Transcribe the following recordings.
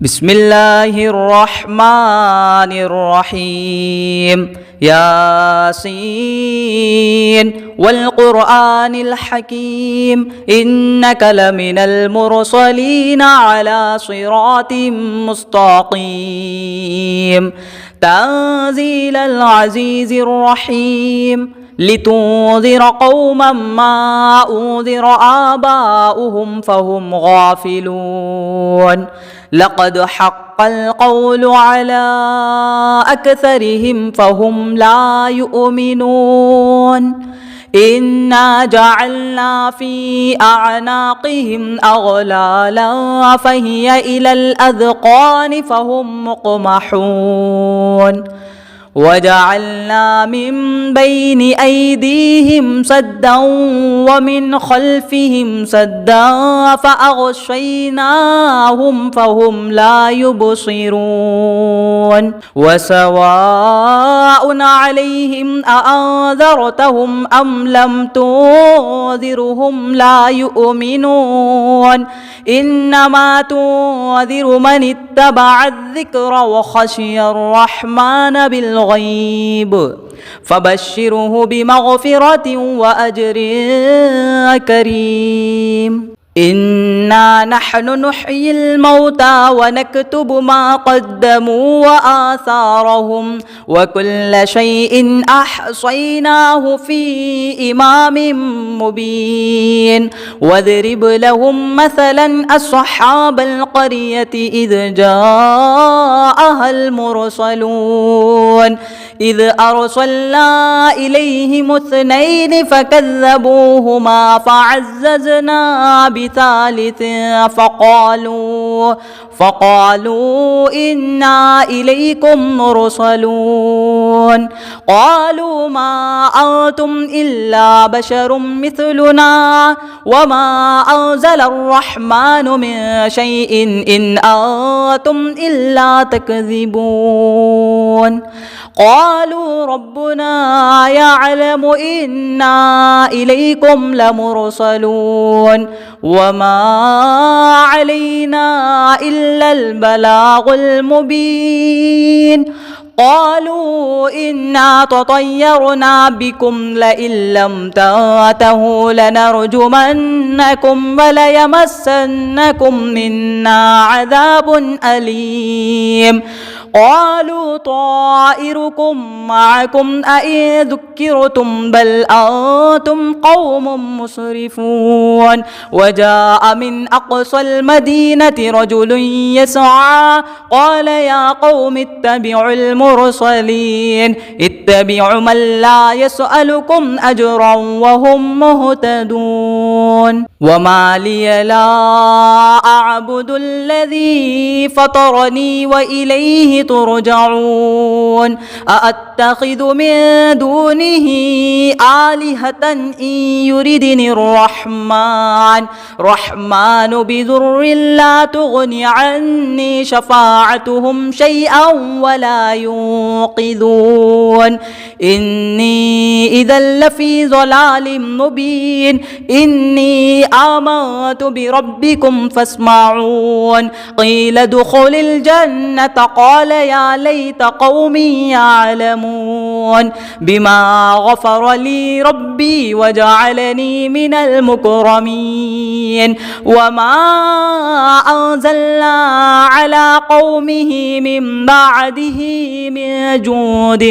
بسم الله الرحمن الرحيم ياسين والقرآن الحكيم إنك لمن المرسلين على صراط مستقيم تنزيل العزيز الرحيم لتنذر قوما ما أنذر آباؤهم فهم غافلون لقد حق القول على أكثرهم فهم لا يؤمنون إنا جعلنا في أعناقهم أغلالا فهي إلى الأذقان فهم مقمحون وجعلنا من بين أيديهم سدا ومن خلفهم سدا فأغشيناهم فهم لا يبصرون وسواء عليهم أأنذرتهم أم لم تنذرهم لا يؤمنون إنما تنذر من اتبع الذكر وخشي الرحمن بالغيب فبشره بمغفرة وأجر كريم إنا نحن نحيي الموتى ونكتب ما قدموا وآثارهم وكل شيء أحصيناه في إمام مبين واضرب لهم مثلا أصحاب القرية إذ جاءها المرسلون إذ أرسلنا إليهم اثنين فكذبوهما فعززنا بثالث فقالوا إنا إليكم مرسلون قالوا ما أنتم إلا بشر مثلنا وما أنزل الرحمن من شيء إن أنتم إلا تكذبون قالوا ربنا يعلم إنا إليكم لمرسلون وما علينا إلا البلاغ المبين قالوا إنا تطيرنا بكم لئن لم تنتهوا لنرجمنكم وليمسنكم منا عذاب أليم قالوا طائركم معكم أئن ذكرتم بل أنتم قوم مسرفون وجاء من أقصى المدينة رجل يسعى قال يا قوم اتبعوا المرسلين اتبعوا من لا يسألكم أجرا وهم مهتدون وما لي لا أعبد الذي فطرني وإليه ترجعون أأتخذ من دونه آلهة إن يردني الرحمن بضر لا تغني عني شفاعتهم شيئا ولا ينقذون إني إذا لفي ضلال مبين إني آمنت بربكم فاسمعون قيل ادخل الجنة قال يا ليت قومي يعلمون بما غفر لي ربي وجعلني من المكرمين وما أنزلنا على قومه من بعده من جود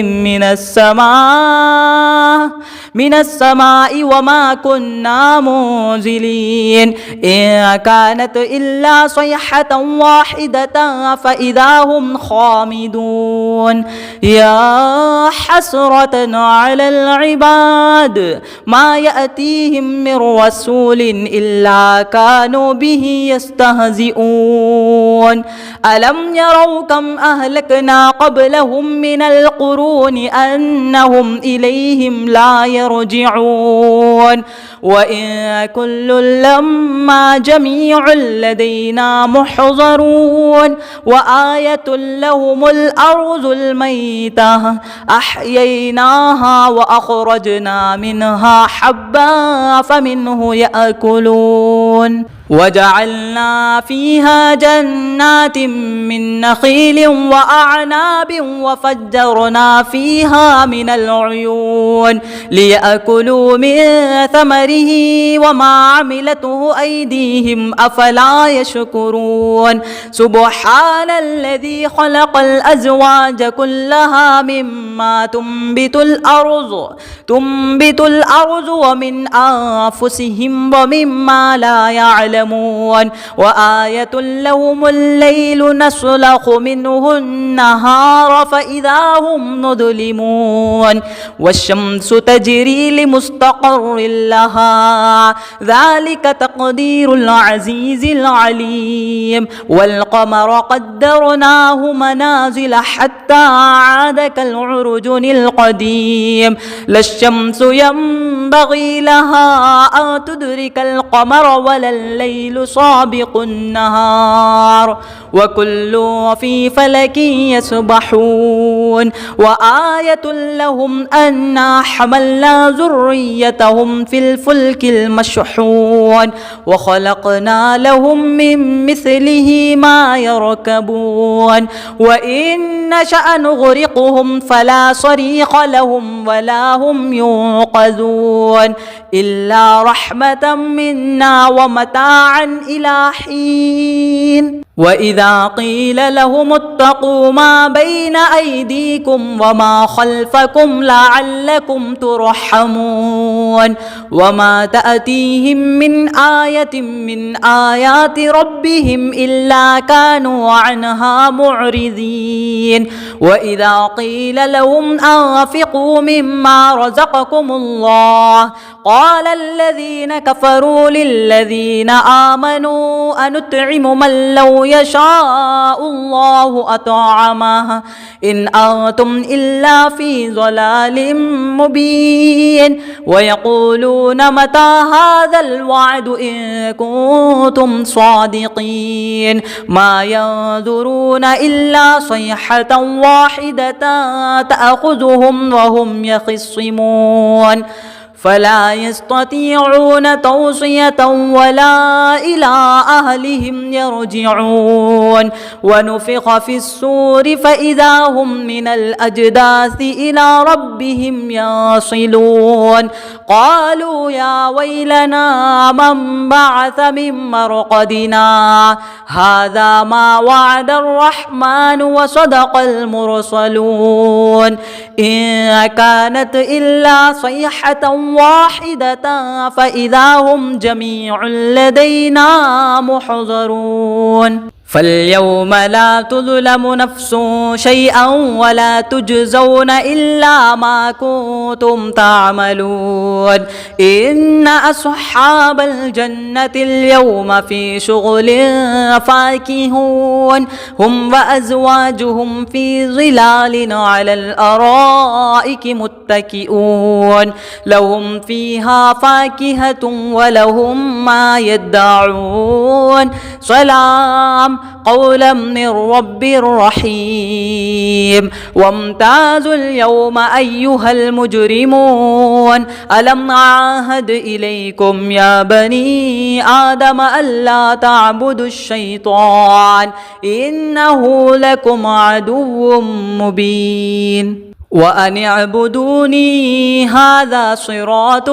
من السماء وما كنا منزلين إن كانت إلا صيحة واحدة فإذا هم خامدون يا حسرة على العباد ما يأتيهم من رسول إلا كانوا به يستهزئون ألم يروا كم أهلكنا قبلهم من القرون أنهم إليهم لا يرجعون وإن كل لما جميع لدينا محضرون وآية لهم الأرض الميتة أحييناها وأخرجنا منها حبا فمنه يأكلون وجعلنا فيها جنات من نخيل وأعناب وفجرنا فيها من العيون ليأكلوا من ثمره وما عملته أيديهم أفلا يشكرون سبحان الذي خلق الأزواج كلها مما تنبت الأرض ومن أنفسهم ومما لا يعلمون وآية لهم الليل نسلخ منه النهار فإذا هم مظلمون والشمس تجري لمستقر لها ذلك تقدير العزيز العليم والقمر قدرناه منازل حتى عاد كالعرجون القديم لا الشمس ينبغي لها أن تدرك القمر ولا الليل سابق النهار وكل في فلك يسبحون وآية لهم أنا حملنا ذريتهم في الفلك المشحون وخلقنا لهم من مثله ما يركبون وإن نشأ نغرقهم فلا صريخ لهم ولا هم ينقذون إلا رحمة منا ومتاعا إلى حين وإذا قيل لهم اتقوا ما بين أيديكم وما خلفكم لعلكم ترحمون وما تأتيهم من آية من آيات ربهم إلا كانوا عنها معرضين وإذا قيل لهم أنفقوا مما رزقكم الله قال الذين كفروا للذين آمنوا أنطعم من لو يشاء الله أطعمه إن أنتم إلا في ضلال مبين ويقولون متى هذا الوعد إن كنتم صادقين ما ينظرون إلا صيحة واحدة تأخذهم وهم يخصمون فلا يستطيعون توصية ولا إلى أهلهم يرجعون ونفخ في الصور فإذا هم من الأجداث إلى ربهم يصلون قالوا يا ويلنا من بعث من مرقدنا هذا ما وعد الرحمن وصدق المرسلون إن كانت إلا صيحة واحدة فإذا هم جميع لدينا محضرون فاليوم لا تظلم نفس شيئا ولا تجزون إلا ما كنتم تعملون إن أصحاب الجنة اليوم في شغل فاكهون هم وأزواجهم في ظلال على الأرائك متكئون لهم فيها فاكهة ولهم ما يدعون سلام قولا من رب رحيم وامتازوا اليوم أيها المجرمون ألم أعهد إليكم يا بني آدم ألا تعبدوا الشيطان إنه لكم عدو مبين وأن اعبدوني هذا صراط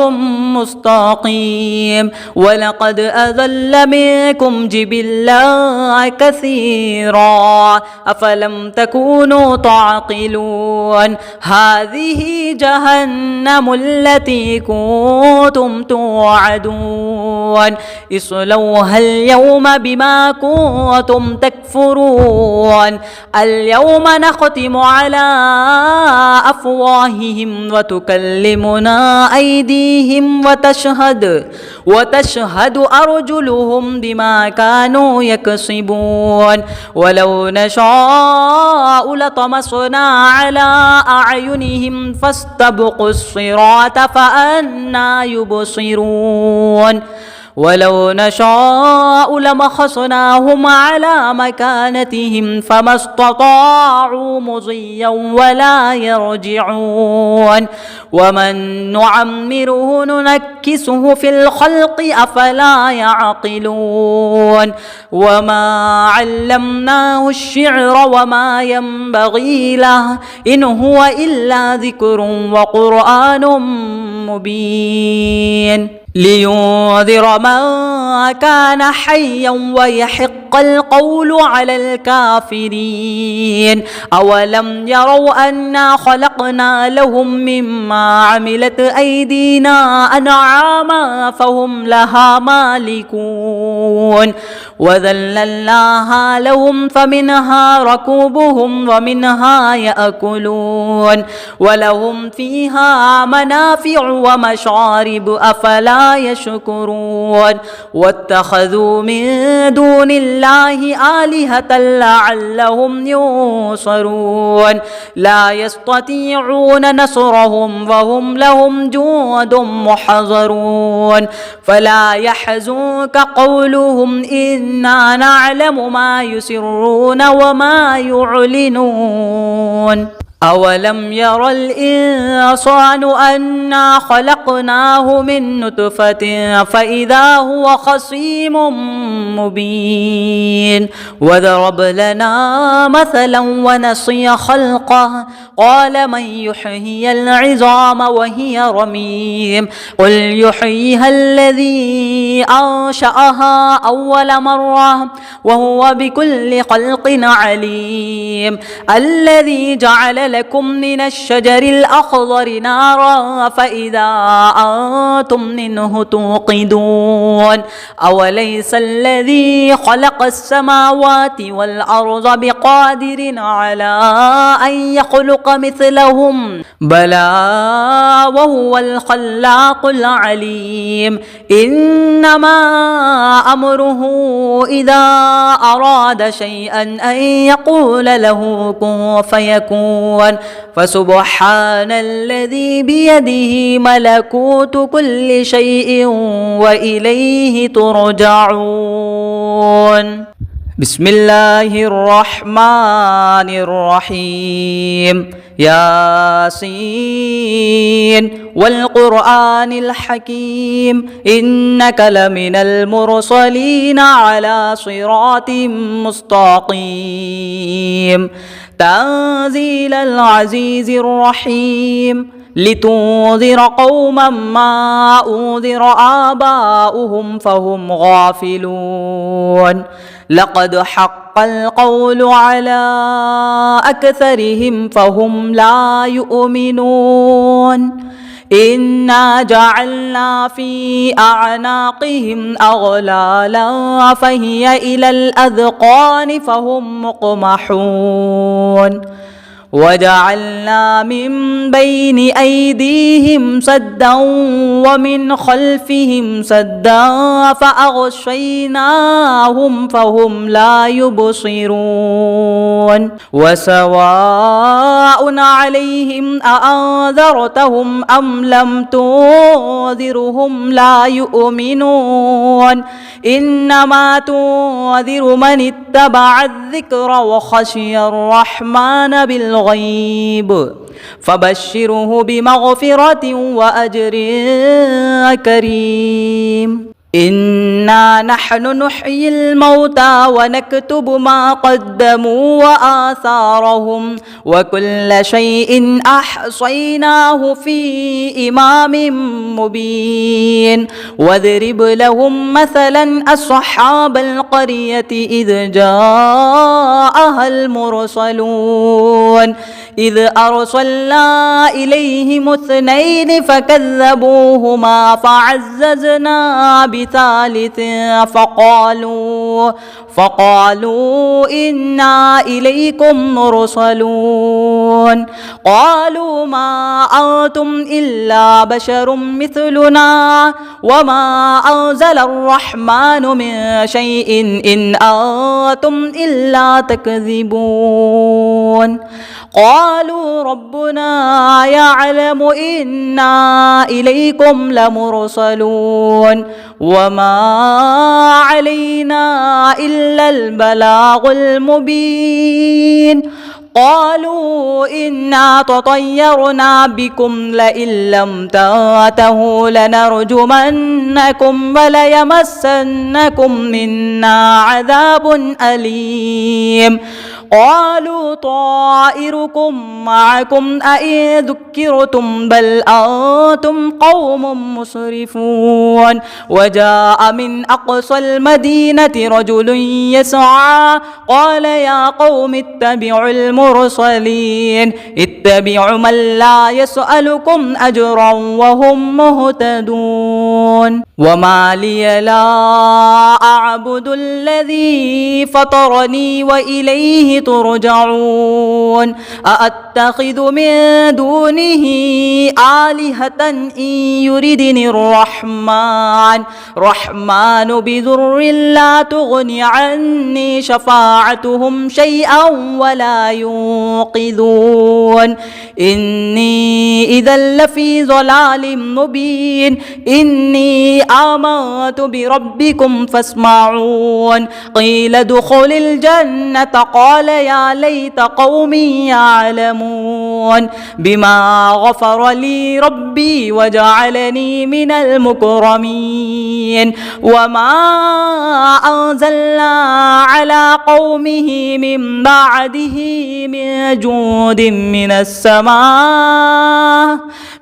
مستقيم ولقد أضل منكم جبلا كثيرا أفلم تكونوا تعقلون هذه جهنم التي كنتم توعدون اصلوها اليوم بما كنتم تكفرون اليوم نختم على أفواههم وتكلمنا أيديهم وتشهد أرجلهم بما كانوا يكسبون ولو نشاء لطمسنا على أعينهم فاستبقوا الصراط فأنى يبصرون ولو نشاء لمسخناهم على مكانتهم فما استطاعوا مضيا ولا يرجعون ومن نعمره ننكسه في الخلق أفلا يعقلون وما علمناه الشعر وما ينبغي له إن هو إلا ذكر وقرآن مبين لينذر من كان حيا ويحق القول على الكافرين أولم يروا أنا خلقنا لهم مما عملت أيدينا أنعاما فهم لها مالكون وذللناها لهم فمنها ركوبهم ومنها يأكلون ولهم فيها منافع ومشارب أفلا يشكرون واتخذوا من دون الله آلهة لعلهم ينصرون لا يستطيعون نصرهم وهم لهم جند محضرون فلا يحزنك قولهم إنا نعلم ما يسرون وما يعلنون أولم ير الإنسان أنا خلقناه من نطفة فإذا هو خصيم مبين وضرب لنا مثلا ونسي خلقه قال من يحيي العظام وهي رميم قل يحييها الذي أنشأها أول مرة وهو بكل خلق عليم الذي جعل لكم من الشجر الأخضر نارا فإذا أنتم منه توقدون أوليس الذي خلق السماوات والأرض بقادر على أن يخلق مثلهم بلى وهو الخلاق العليم إنما أمره إذا أراد شيئا أن يقول له كن فيكون فسبحان الذي بيده ملكوت كل شيء وإليه ترجعون بسم الله الرحمن الرحيم ياسين والقرآن الحكيم إنك لمن المرسلين على صراط مستقيم تنزيل العزيز الرحيم لتنذر قوما ما أنذر آباؤهم فهم غافلون لقد حق القول على أكثرهم فهم لا يؤمنون إنا جعلنا في أعناقهم أغلالا فهي إلى الأذقان فهم مقمحون وجعلنا من بين أيديهم سدا ومن خلفهم سدا فأغشيناهم فهم لا يبصرون وسواء عليهم أأنذرتهم أم لم تنذرهم لا يؤمنون إنما تنذر من اتبع الذكر وخشي الرحمن بالغيب فبشره بمغفرة وأجر كريم إنا نحن نحيي الموتى ونكتب ما قدموا وآثارهم وكل شيء أحصيناه في إمام مبين واضرب لهم مثلا أصحاب القرية إذ جاءها المرسلون إذ أرسلنا إليهم اثنين فكذبوهما فعززنا بثالث فقالوا إنا إليكم مرسلون قالوا ما أنتم إلا بشر مثلنا وما أنزل الرحمن من شيء إن أنتم إلا تكذبون قالوا ربنا يعلم إنا إليكم لمرسلون وما علينا إلا البلاغ المبين قالوا إنا تطيرنا بكم لئن لم تنتهوا لنرجمنكم وليمسنكم منا عذاب أليم قالوا طائركم معكم أئن ذكرتم بل أنتم قوم مسرفون وجاء من أقصى المدينة رجل يسعى قال يا قوم اتبعوا المرسلين اتبعوا من لا يسألكم أجرا وهم مهتدون وما لي لا أعبد الذي فطرني وإليه ترجعون أأتخذ من دونه آلهة إن يردني الرحمن بضر لا تغني عني شفاعتهم شيئا ولا ينقذون إني إذا لفي ضلال مبين إني آمنت بربكم فاسمعون قيل ادخل الجنة قال يا ليت قومي يعلمون بما غفر لي ربي وجعلني من المكرمين وما أنزلنا على قومه من بعده من جود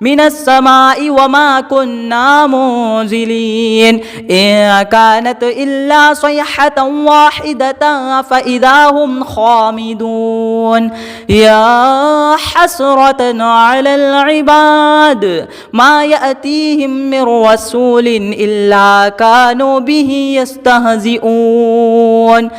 من السماء وما كنا منزلين إن كانت إلا صيحة واحدة فإذا هم خامدون يا حسرة على العباد ما يأتيهم من رسول إلا كانوا به يستهزئون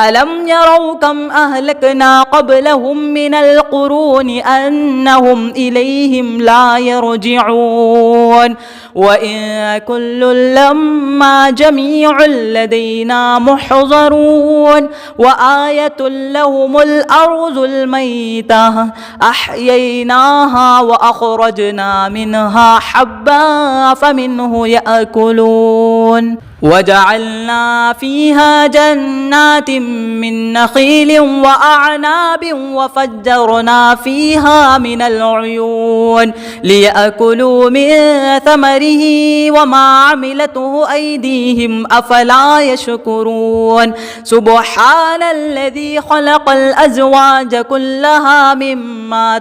ألم يروا كم أهلكنا قبلهم من القرون أنهم إليهم لا يرجعون وإن كل لما جميع لدينا محضرون وآية لهم الأرض الميتة أحييناها وأخرجنا منها حبا فمنه يأكلون وجعلنا فيها جنات من نخيل وأعناب وفجرنا فيها من العيون ليأكلوا من ثمره وما عملته أيديهم أفلا يشكرون سبحان الذي خلق الأزواج كلها مما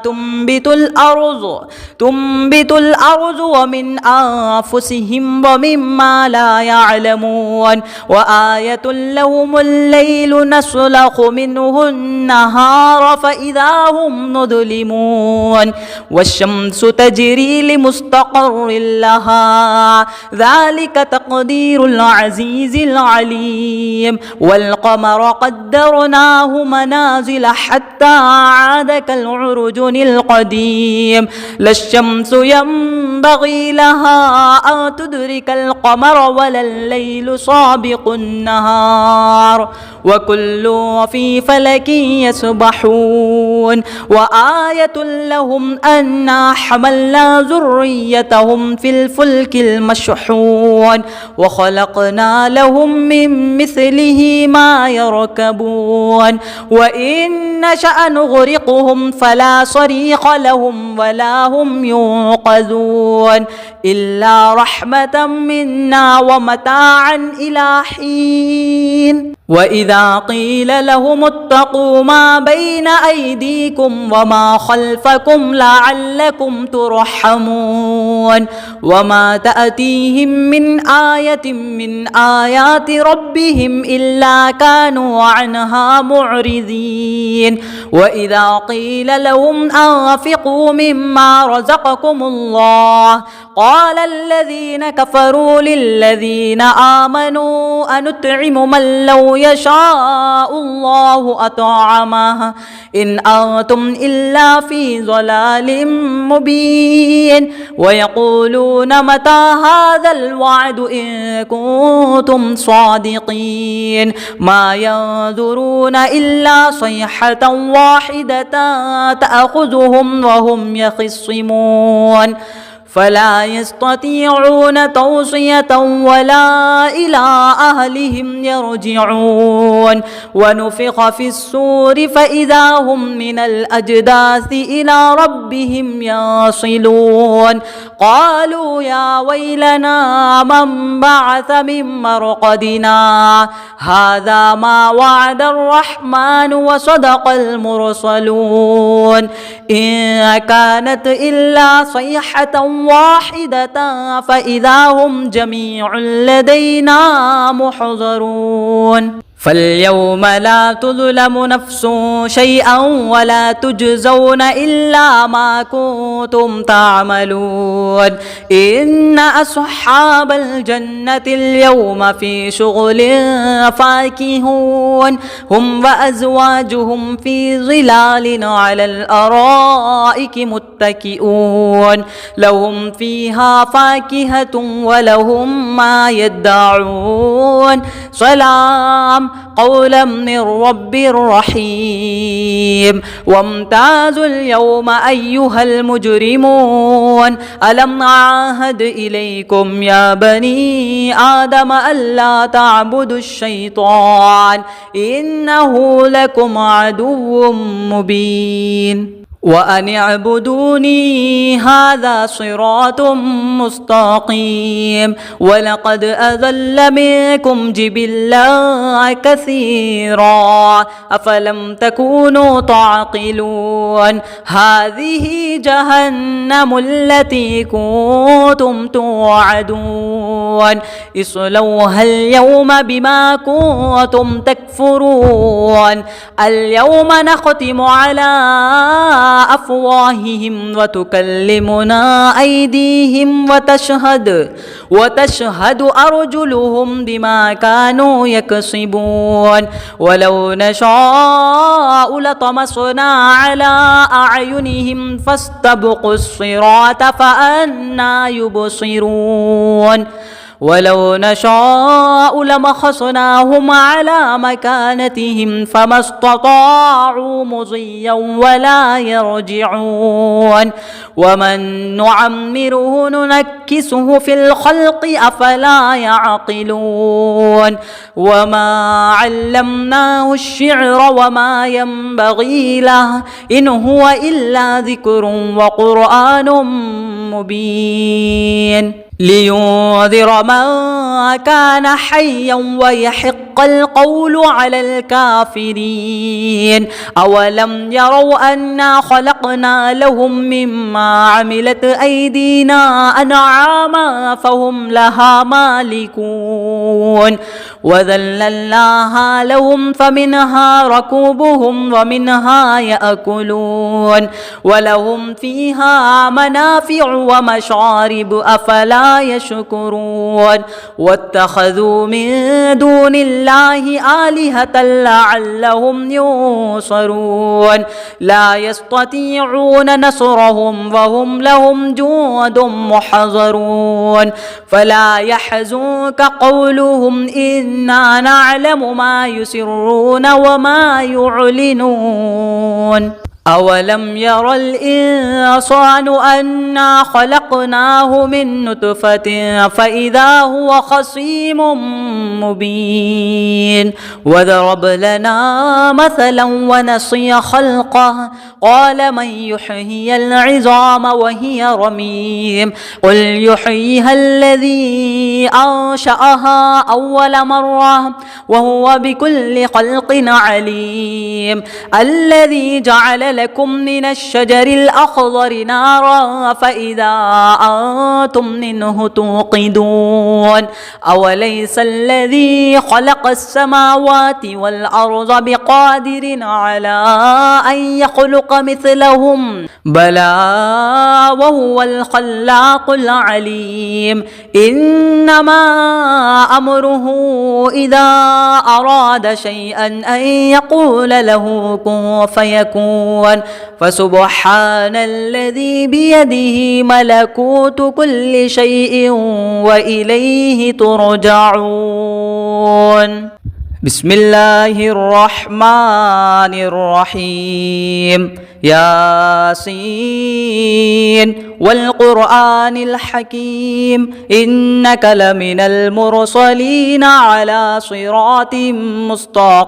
تنبت الأرض ومن أنفسهم ومما لا يعلمون وآية لهم الليل نسلخ منه النهار فإذا هم مظلمون والشمس تجري لمستقر لها ذلك تقدير العزيز العليم والقمر قدرناه منازل حتى عاد كالعرجون القديم لا الشمس ينبغي لها أن تدرك القمر ولا الليل سابق النهار وكل في فلك يسبحون وآية لهم أنا حملنا ذريتهم في الفلك المشحون وخلقنا لهم من مثله ما يركبون وإن نشأ نغرقهم فلا صريخ لهم ولا هم ينقذون إلا رحمة منا ومتاعا إلى حين وإذا قيل لهم اتقوا ما بين أيديكم وما خلفكم لعلكم ترحمون وما تأتيهم من آية من آيات ربهم إلا كانوا عنها معرضين وإذا قيل لهم أنفقوا مما رزقكم الله قال الذين كفروا للذين آمنوا أنطعم من لو يشاء الله أطعمه إن أنتم إلا في ضلال مبين ويقولون متى هذا الوعد إن كنتم صادقين ما ينظرون إلا صيحة واحدة تأخذهم وهم يخصمون فلا يستطيعون توصية ولا إلى أهلهم يرجعون ونفخ في الصور فإذا هم من الأجداث إلى ربهم يصلون قالوا يا ويلنا من بعث من مرقدنا هذا ما وعد الرحمن وصدق المرسلون إن كانت إلا صيحة واحدة فإذا هم جميع لدينا محضرون فاليوم لا تظلم نفس شيئا ولا تجزون إلا ما كنتم تعملون إن أصحاب الجنة اليوم في شغل فاكهون هم وأزواجهم في ظلال على الأرائك متكئون لهم فيها فاكهة ولهم ما يدعون سلام قولا من رب رحيم وامتازوا اليوم أيها المجرمون ألم أعهد إليكم يا بني آدم ألا تعبدوا الشيطان إنه لكم عدو مبين وأن اعبدوني هذا صراط مستقيم ولقد أضل منكم جبلا كثيرا أفلم تكونوا تعقلون هذه جهنم التي كنتم توعدون اصلوها اليوم بما كنتم تكفرون اليوم نختم على أفواههم وتكلمنا أيديهم وتشهد أرجلهم بما كانوا يكسبون ولو نشاء لطمسنا على أعينهم فاستبقوا الصراط فأنى يبصرون ولو نشاء لمسخناهم على مكانتهم فما استطاعوا مضيا ولا يرجعون ومن نعمره ننكسه في الخلق أفلا يعقلون وما علمناه الشعر وما ينبغي له إن هو إلا ذكر وقرآن مبين لينذر من كان حيا ويحق القول على الكافرين أولم يروا أنا خلقنا لهم مما عملت أيدينا أنعاما فهم لها مالكون وذللناها لهم فمنها ركوبهم ومنها يأكلون ولهم فيها منافع ومشارب أفلا يشكرون واتخذوا من دون الله آلهة لعلهم ينصرون لا يستطيعون نصرهم وهم لهم جند محضرون فلا يحزنك قولهم إنا نعلم ما يسرون وما يعلنون أولم ير الإنسان أنا خلقناه من نطفة فإذا هو خصيم مبين وضرب لنا مثلا ونسي خلقه قال من يحيي العظام وهي رميم قل يحييها الذي أنشأها أول مرة وهو بكل خلق عليم الذي جعل لكم من الشجر الأخضر نارا فإذا أنتم منه توقدون أوليس الذي خلق السماوات والأرض بقادر على أن يخلق مثلهم بلى وهو الخلاق العليم إنما أمره إذا أراد شيئا أن يقول له كن فيكون فسبحان الذي بيده ملكوت كل شيء وإليه ترجعون بسم الله الرحمن الرحيم ياسين والقرآن الحكيم إنك لمن المرسلين على صراط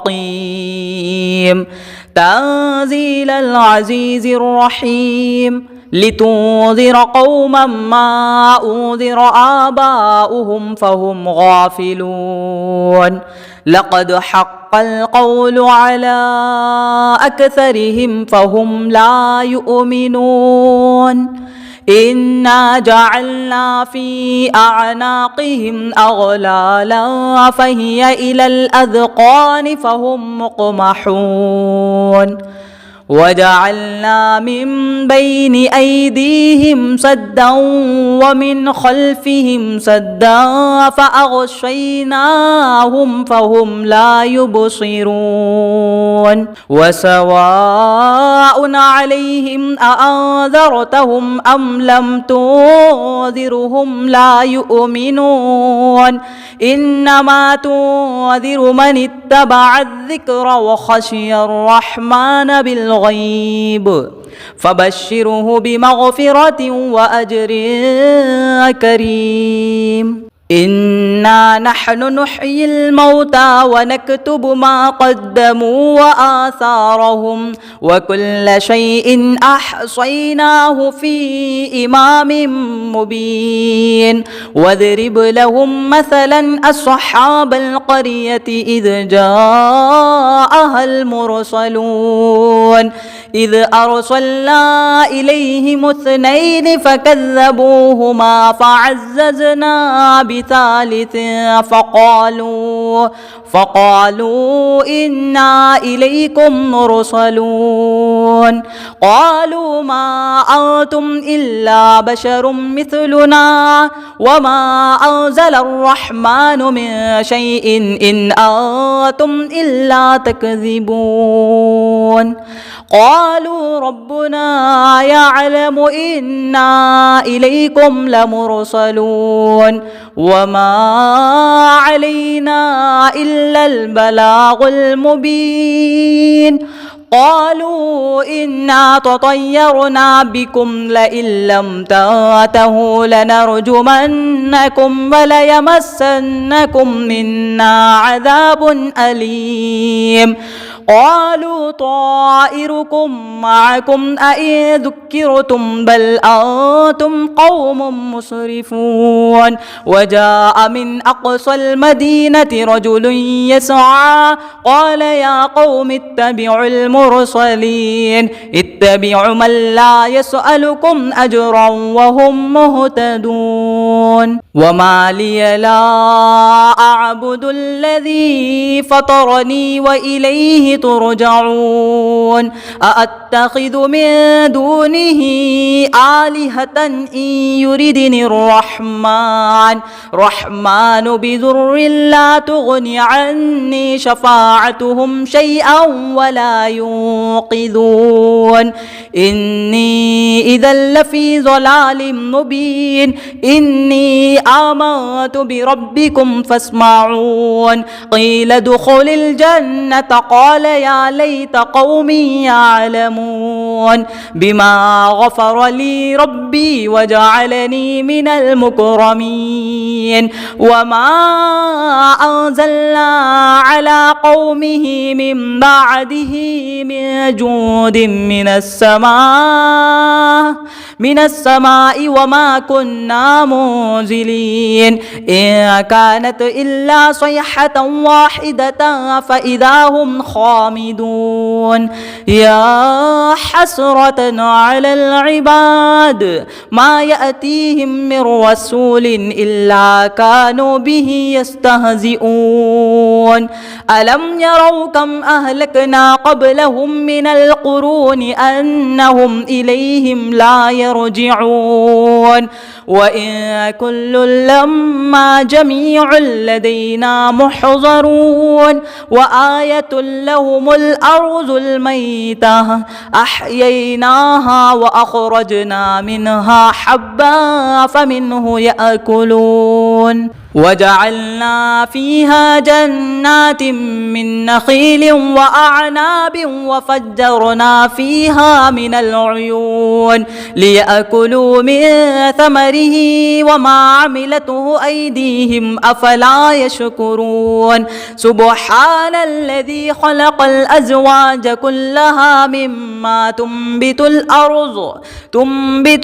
مستقيم تنزيل العزيز الرحيم لتنذر قوما ما أنذر آباؤهم فهم غافلون لقد حق القول على أكثرهم فهم لا يؤمنون إنا جعلنا في أعناقهم أغلالا فهي إلى الأذقان فهم مقمحون وجعلنا من بين أيديهم سدا ومن خلفهم سدا فأغشيناهم فهم لا يبصرون وسواء عليهم أأنذرتهم أم لم تنذرهم لا يؤمنون إنما تنذر من اتبع الذكر وخشي الرحمن بالغيب فبشره بمغفرة وأجر كريم إنا نحن نحيي الموتى ونكتب ما قدموا وآثارهم وكل شيء أحصيناه في إمام مبين واضرب لهم مثلا أصحاب القرية إذ جاءها المرسلون إذ أرسلنا إليهم اثنين فكذبوهما فعززنا بثالث فقالوا إنا إليكم مرسلون قالوا ما أنتم إلا بشر مثلنا وما أنزل الرحمن من شيء إن أنتم إلا تكذبون قالوا ربنا يعلم إنا إليكم لمرسلون وما علينا إلا البلاغ المبين قالوا إنا تطيرنا بكم لئن لم تنتهوا لنرجمنكم وليمسنكم منا عذاب أليم قالوا طائركم معكم أئن ذكرتم بل أنتم قوم مسرفون وجاء من أقصى المدينة رجل يسعى قال يا قوم اتبعوا المرسلين اتبعوا من لا يسألكم أجرا وهم مهتدون وما لي لا أعبد الذي فطرني وإليه ترجعون أأتخذ من دونه آلهة إن يردني الرحمن بضر لا تغني عني شفاعتهم شيئا ولا ينقذون إني إذا لفي ضلال مبين إني آمنت بربكم فاسمعون قيل ادخل الجنة قال يا ليت قومي يعلمون بما غفر لي ربي وجعلني من المكرمين وما أنزلنا على قومه من بعده من جود من السماء وما كنا منزلين إن كانت إلا صيحة واحدة فإذا هم خامدون يا حسرة على العباد ما يأتيهم من رسول إلا كانوا به يستهزئون ألم يروا كم أهلكنا قبلهم من القرون أنهم إليهم لا يرجعون وإن كل لما جميع لدينا محضرون وآية لهم الأرض الميتة أحييناها وأخرجنا منها حبا فمنه يأكلون وجعلنا فيها جنات من نخيل وأعناب وفجرنا فيها من العيون ليأكلوا من ثمره وما عملته أيديهم أفلا يشكرون سبحان الذي خلق الأزواج كلها مما تنبت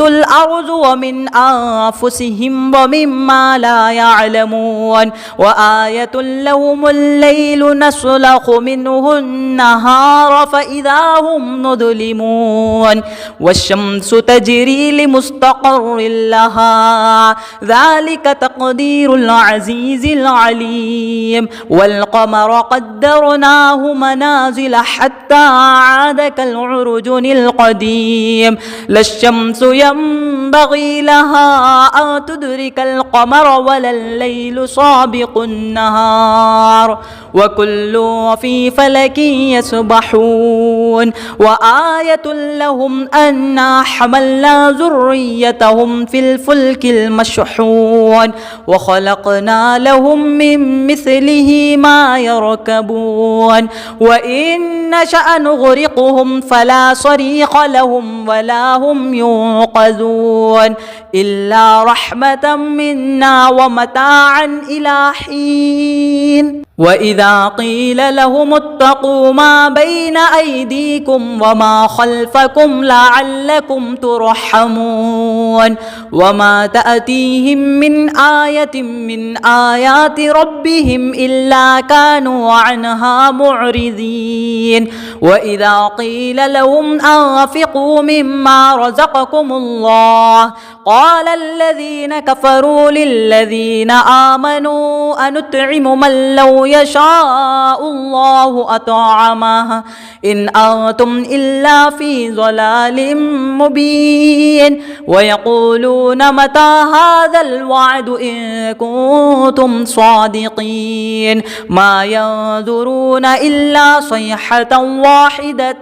الأرض ومن أنفسهم ومما لا يعلمون وآية لهم الليل نسلخ منه النهار فإذا هم مظلمون والشمس تجري لمستقر لها ذلك تقدير العزيز العليم والقمر قدرناه منازل حتى عاد كالعرجون القديم لا الشمس ينبغي لها أن تدرك القمر ولا الليل سابق النهار وكل في فلك يسبحون وآية لهم أنا حملنا ذريتهم في الفلك المشحون وخلقنا لهم من مثله ما يركبون وإن نشأ نغرقهم فلا صريخ لهم ولا هم ينقذون إلا رحمة منا ومتاعا إلى حين وإذا قيل لهم اتقوا ما بين أيديكم وما خلفكم لعلكم ترحمون وما تأتيهم من آية من آيات ربهم إلا كانوا عنها معرضين وإذا قيل لهم أنفقوا مما رزقكم الله قال الذين كفروا للذين آمنوا أنطعم من لو يشاء الله أطعمه إن أنتم إلا في ضلال مبين ويقولون متى هذا الوعد إن كنتم صادقين ما ينظرون إلا صيحة واحدة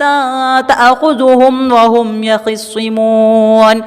تأخذهم وهم يخصمون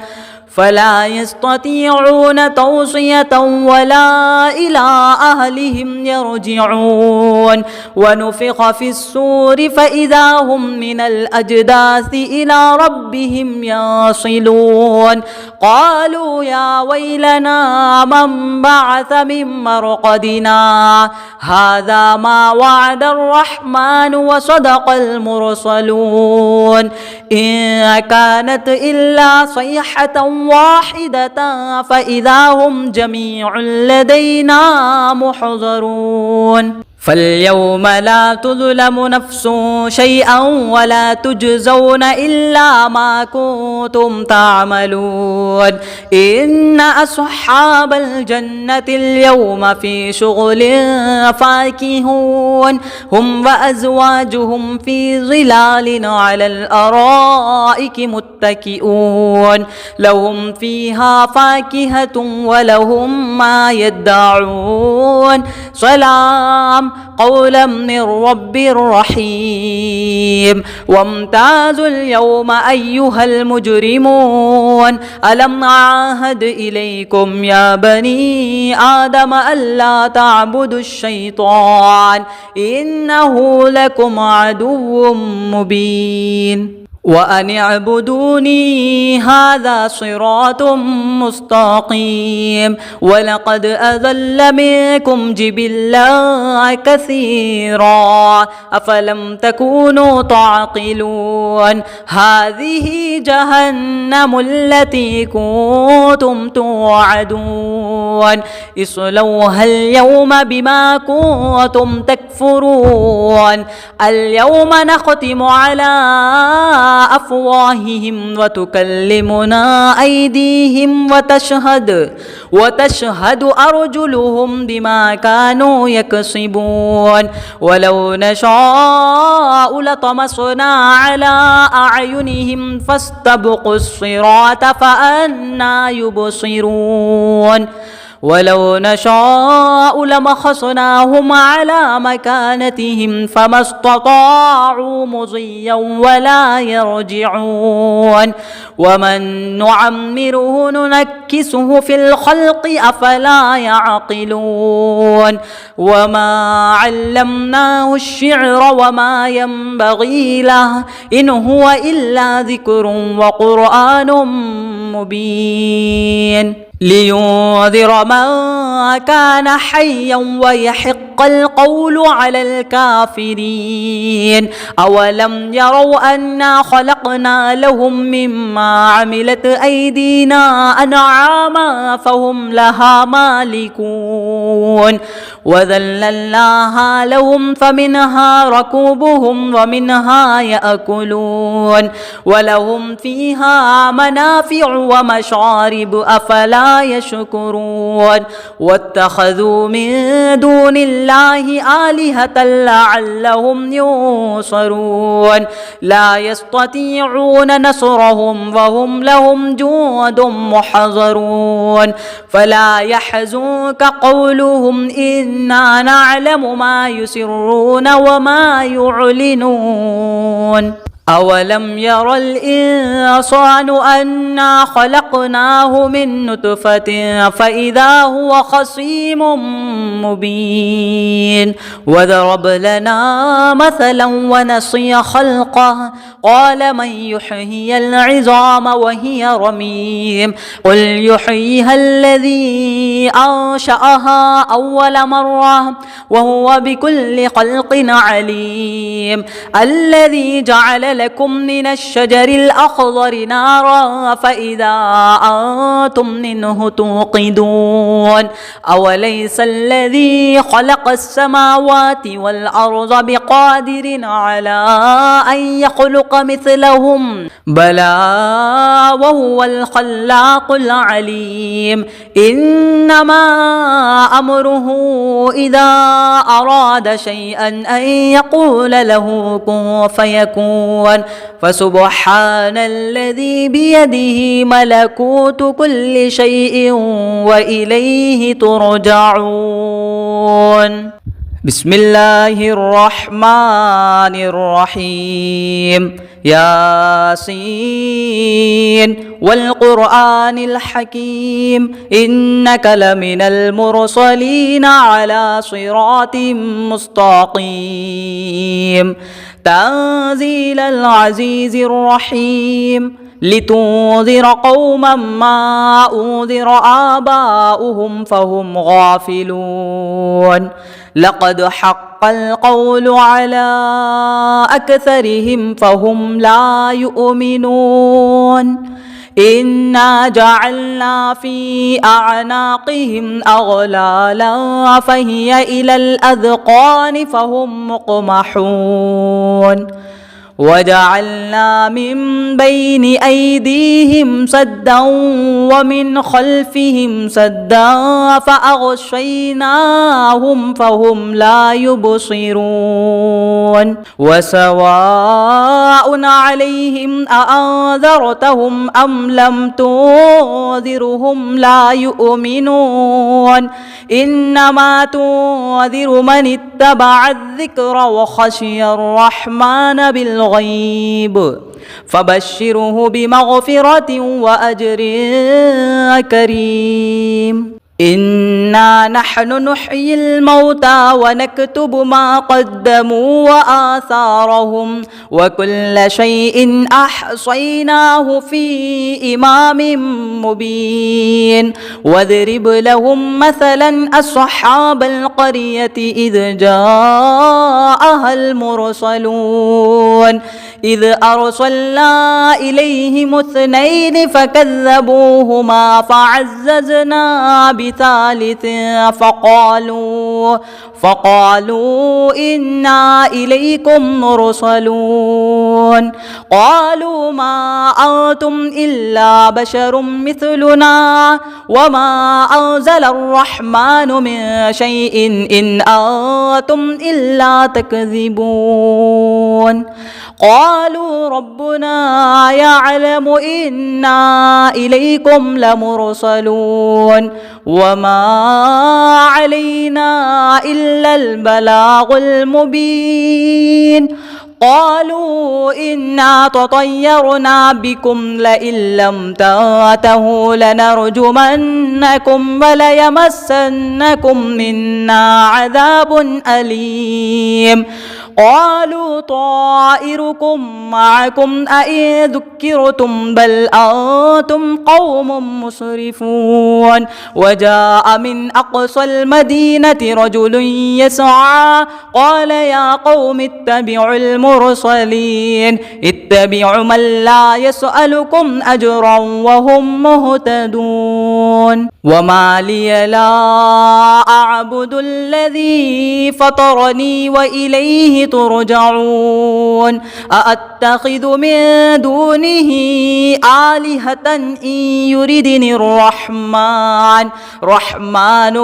فلا يستطيعون توصية ولا إلى أهلهم يرجعون ونفخ في الصور فإذا هم من الأجداث إلى ربهم يصلون قالوا يا ويلنا من بعث من مرقدنا هذا ما وعد الرحمن وصدق المرسلون إن كانت إلا صيحة واحدة فإذا هم جميع لدينا محضرون فاليوم لا تظلم نفس شيئا ولا تجزون إلا ما كنتم تعملون إن أصحاب الجنة اليوم في شغل فاكهون هم وأزواجهم في ظلال على الأرائك متكئون لهم فيها فاكهة ولهم ما يدعون سلام قولا من رب رحيم وامتازوا اليوم أيها المجرمون ألم أعهد إليكم يا بني آدم ألا تعبدوا الشيطان إنه لكم عدو مبين وأن اعبدوني هذا صراط مستقيم ولقد أضل منكم جبلا كثيرا أفلم تكونوا تعقلون هذه جهنم التي كنتم توعدون اصلوها اليوم بما كنتم تكفرون اليوم نختم على أفواههم وتكلمنا أيديهم وتشهد أرجلهم بما كانوا يكسبون ولو نشاء لطمسنا على أعينهم فاستبقوا الصراط فأنى يبصرون ولو نشاء لمسخناهم على مكانتهم فما استطاعوا مضيا ولا يرجعون ومن نعمره ننكسه في الخلق أفلا يعقلون وما علمناه الشعر وما ينبغي له إن هو إلا ذكر وقرآن مبين لينذر من كان حيا ويحق القول على الكافرين أولم يروا أنا خلقنا لهم مما عملت أيدينا أنعاما فهم لها مالكون وذللناها لهم فمنها ركوبهم ومنها يأكلون ولهم فيها منافع ومشارب أفلا يشكرون واتخذوا من دون الله آلهة لعلهم ينصرون لا يستطيعون نصرهم وهم لهم جند محضرون فلا يحزنك قولهم إنا نعلم ما يسرون وما يعلنون أولم ير الإنسان أنا خلقناه من نطفة فإذا هو خصيم مبين وضرب لنا مثلا ونسي خلقه قال من يحيي العظام وهي رميم قل يحييها الذي أنشأها أول مرة وهو بكل خلق عليم الذي جعل لكم من الشجر الأخضر نارا فإذا أنتم منه توقدون أوليس الذي خلق السماوات والأرض بقادر على أن يخلق مثلهم بلى وهو الخلاق العليم إنما أمره إذا أراد شيئا أن يقول له كن فيكون فسبحان الذي بيده ملكوت كل شيء وإليه ترجعون بسم الله الرحمن الرحيم ياسين والقرآن الحكيم إنك لمن المرسلين على صراط مستقيم تنزيل العزيز الرحيم لتنذر قوما ما أنذر آباؤهم فهم غافلون لقد حق القول على أكثرهم فهم لا يؤمنون إنا جعلنا في أعناقهم أغلالا فهي إلى الأذقان فهم مقمحون وجعلنا من بين أيديهم سدا ومن خلفهم سدا فأغشيناهم فهم لا يبصرون وسواء عليهم أأنذرتهم أم لم تنذرهم لا يؤمنون إنما تنذر من اتبع الذكر وخشي الرحمن بالغيب فبشره بمغفرة وأجر كريم إنا نحن نحيي الموتى ونكتب ما قدموا وآثارهم وكل شيء أحصيناه في إمام مبين واضرب لهم مثلا أصحاب القرية إذ جاءها المرسلون إذ أرسلنا إليهم اثنين فكذبوهما فعززنا بثالث فقالوا إنا إليكم مرسلون قالوا ما أنتم إلا بشر مثلنا وما أنزل الرحمن من شيء إن أنتم إلا تكذبون قالوا ربنا يعلم إنا إليكم لمرسلون وما علينا إلا البلاغ المبين. قالوا إنا تطيرنا بكم لئن لم تنتهوا لنرجمنكم وليمسنكم منا عذاب أليم. قالوا طائركم معكم أئن ذكرتم بل أنتم قوم مسرفون. وجاء من أقصى المدينة رجل يسعى قال يا قوم اتبعوا المرسلين اتبعوا من لا يسألكم أجرا وهم مهتدون. وما لي لا أعبد الذي فطرني وإليه ترجعون. أأتخذ من دونه آلهة إن يردني الرحمن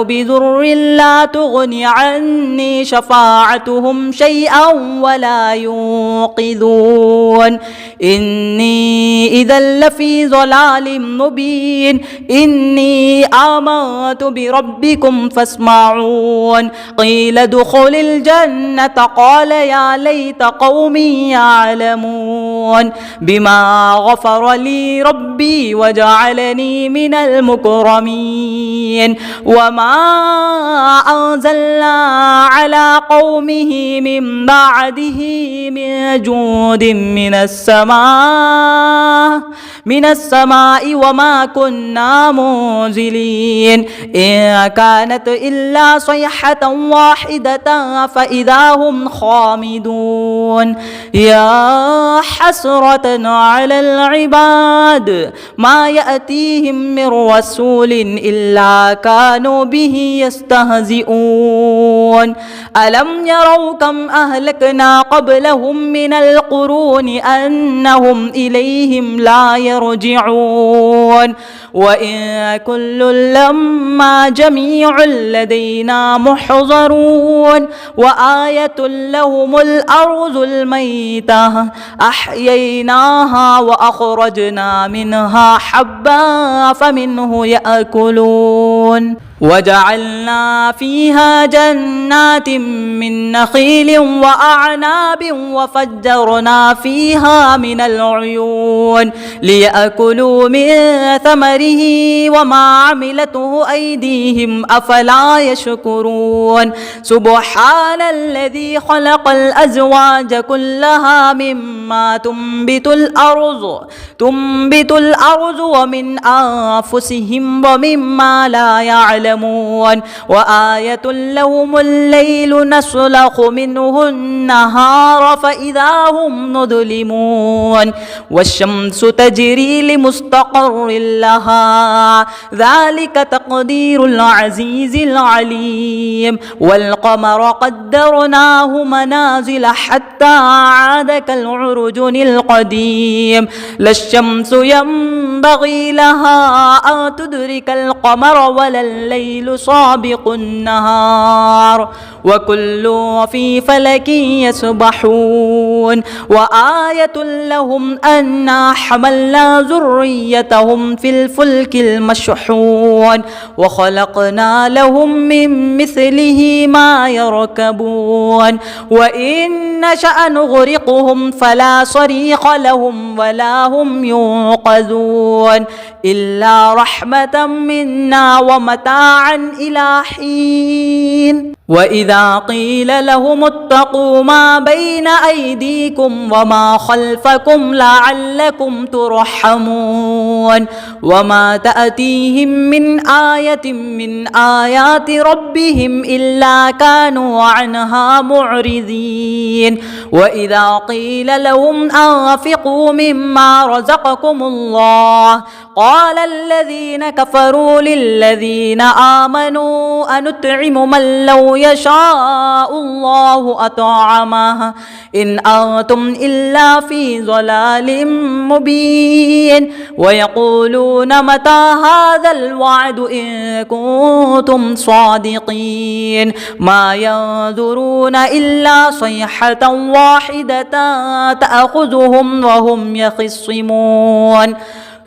بضر لا تغني عني شفاعتهم شيئا ولا ينقذون. إني إذا لفي ضلال مبين. إني آمنت بربكم فاسمعون. قيل ادخل الجنة قال يا ليت قومي يعلمون بما غفر لي ربي وجعلني من المكرمين. وما أنزلنا على قومه من بعده من جود من السماء وما كنا منزلين. إن كانت إلا صيحة واحدة فإذا هم خامدون. يا حسرة على العباد ما يأتيهم من رسول إلا كانوا به يستهزئون. ألم يروا كم أهلكنا قبلهم من القرون أنهم إليهم لا يرجعون. وإن كل لما جميع لدينا محضرون. وآية لهم الأرض الميتة أحييناها وأخرجنا منها حبا فمنه يأكلون. وجعلنا فيها جنات من نخيل وأعناب وفجرنا فيها من العيون ليأكلوا من ثمره وما عملته أيديهم أفلا يشكرون. سبحان الذي خلق الأزواج كلها مما تنبت الأرض ومن أنفسهم ومما لا يعلمون. وآية لهم الليل نسلخ منه النهار فإذا هم مظلمون. والشمس تجري لمستقر لها ذلك تقدير العزيز العليم. والقمر قدرناه منازل حتى عاد كالعرجون القديم. لا الشمس ينبغي لها أن تدرك القمر ولا الليل سابق النهار وكل في فلك يسبحون. وآية لهم أنا حملنا ذريتهم في الفلك المشحون وخلقنا لهم من مثله ما يركبون. وإن نشأ نغرقهم فلا صريخ لهم ولا هم ينقذون إلا رحمة منا ومتاعا إلى حين. وإذا قيل لهم اتقوا ما بين أيديكم وما خلفكم لعلكم ترحمون. وما تأتيهم من آية من آيات ربهم إلا كانوا عنها معرضين. وإذا قيل لهم أنفقوا مما رزقكم الله قال الذين كفروا للذين آمنوا أنطعم من لو يشاء الله أطعمه إن أنتم إلا في ضلال مبين. ويقولون متى هذا الوعد إن كنتم صادقين. ما ينظرون إلا صيحة واحدة تأخذهم وهم يخصمون.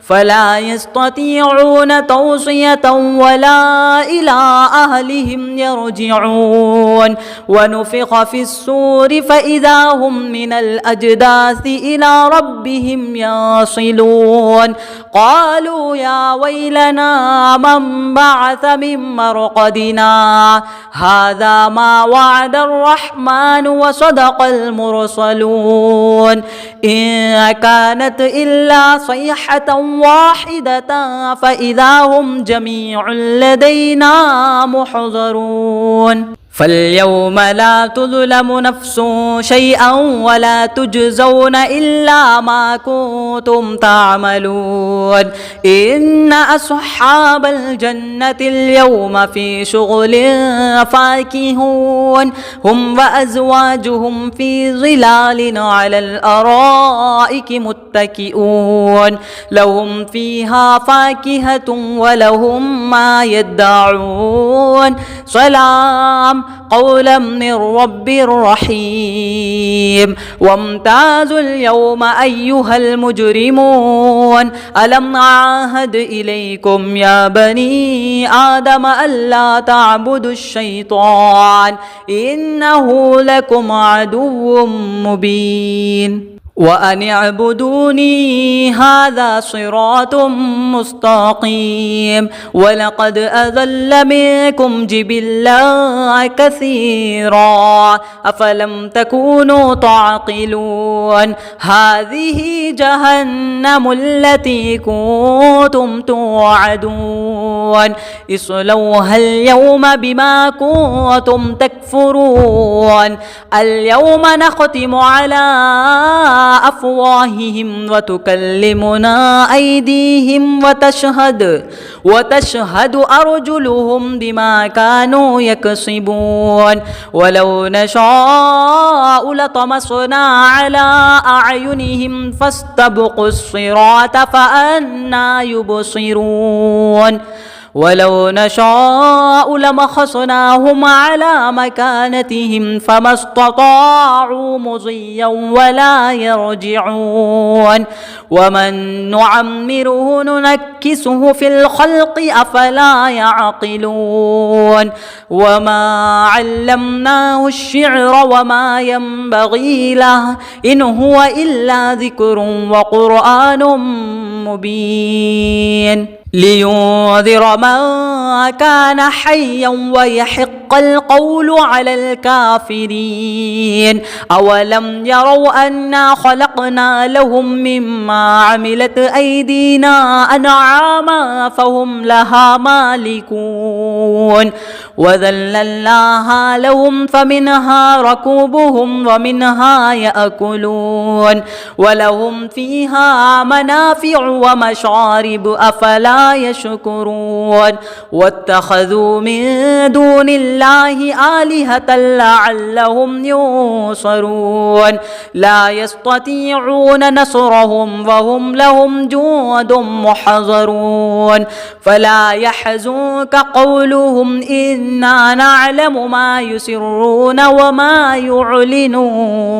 فلا يستطيعون توصية ولا إلى أهلهم يرجعون ونفخ في الصور فإذا هم من الأجداث إلى ربهم يصلون قالوا يا ويلنا من بعث من مرقدنا هذا ما وعد الرحمن وصدق المرسلون إن كانت إلا صيحة واحدة فإذا هم جميع لدينا محضرون فاليوم لا تظلم نفس شيئا ولا تجزون إلا ما كنتم تعملون إن أصحاب الجنة اليوم في شغل فاكهون هم وأزواجهم في ظلال على الأرائك متكئون لهم فيها فاكهة ولهم ما يدعون سلام قولا من رب رحيم وامتازوا اليوم أيها المجرمون ألم أعهد إليكم يا بني آدم ألا تعبدوا الشيطان إنه لكم عدو مبين وأن اعبدوني هذا صراط مستقيم ولقد أضل منكم جبلا كثيرا أفلم تكونوا تعقلون هذه جهنم التي كنتم توعدون اصلوها اليوم بما كنتم تكفرون اليوم نختم على أفواههم وتكلمنا أيديهم وتشهد أرجلهم بما كانوا يكسبون ولو نشاء لطمسنا على أعينهم فاستبقوا الصراط فأنى يبصرون ولو نشاء لمسخناهم على مكانتهم فما استطاعوا مضيا ولا يرجعون ومن نعمره ننكسه في الخلق أفلا يعقلون وما علمناه الشعر وما ينبغي له إن هو إلا ذكر وقرآن مبين لينذر من كان حيا ويحق القول على الكافرين أولم يروا أنا خلقنا لهم مما عملت أيدينا أنعاما فهم لها مالكون وذللناها لهم فمنها ركوبهم ومنها يأكلون ولهم فيها منافع ومشارب أفلا يشكرون واتخذوا من دون الله آلهة لعلهم ينصرون لا يستطيعون نصرهم وهم لهم جند محضرون فلا يحزنك قولهم إنا نعلم ما يسرون وما يعلنون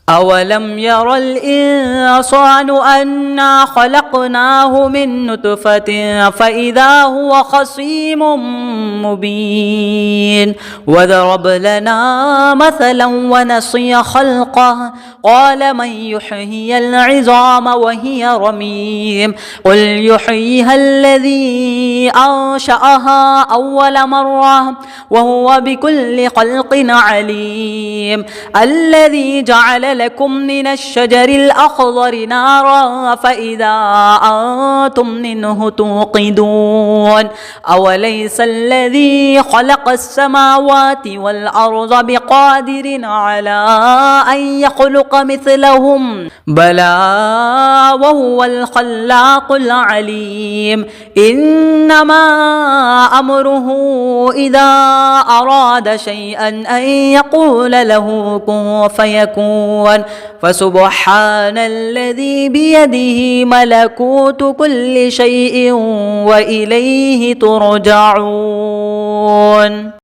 أولم ير الإنسان أنا خلقناه من نطفة فإذا هو خصيم مبين وضرب لنا مثلا ونسي خلقه قال من يحيي العظام وهي رميم قل يحييها الذي أنشأها أول مرة وهو بكل خلق عليم الذي جعل لكم من الشجر الأخضر نارا فإذا أنتم منه توقدون أوليس الذي خلق السماوات والأرض بقادر على أن يخلق مثلهم بلى وهو الخلاق العليم إنما أمره إذا أراد شيئا أن يقول له كن فيكون فسبحان الذي بيده ملكوت كل شيء وإليه ترجعون.